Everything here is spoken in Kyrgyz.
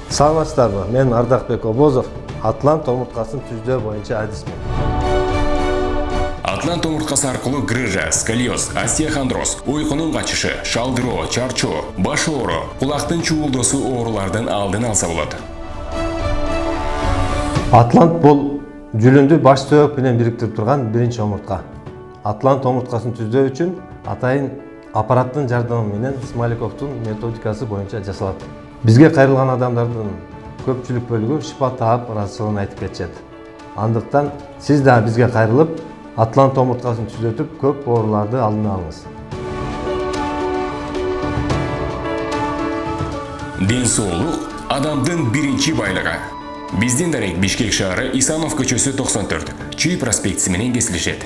Саламатсыздарбы? Мен Ардакбек Обозов, Атлант омурткасын түздөө боюнча адисмин. Атлант омурткасы аркылуу грыжа, сколиоз, остеохондроз, уйкунун качышы, шалдыроо, чарчоо, баш оору, кулактын чуулдоосу оорулардын алдын алса болот. Атлант бул жүлүндү баш сөөк менен бириктирип турган биринчи омуртка. Атлант омурткасын түздөө үчүн атайын аппараттын жардамы менен Смоликовдун методикасы боюнча жасалат. Бизге кайрылган адамдардын көпчүлүк бөлүгү шифа таап ыраазычылыгын айтып кетишет. Андыктан сиз да бизге кайрылып, Атлант омурткасын түзөтүп, көп ооруларды алдын алыңыз. Ден соолук адамдын биринчи байлыгы. Биздин дарек Бишкек шаары Исанов көчөсү 94, Чүй проспектиси менен кесилишет.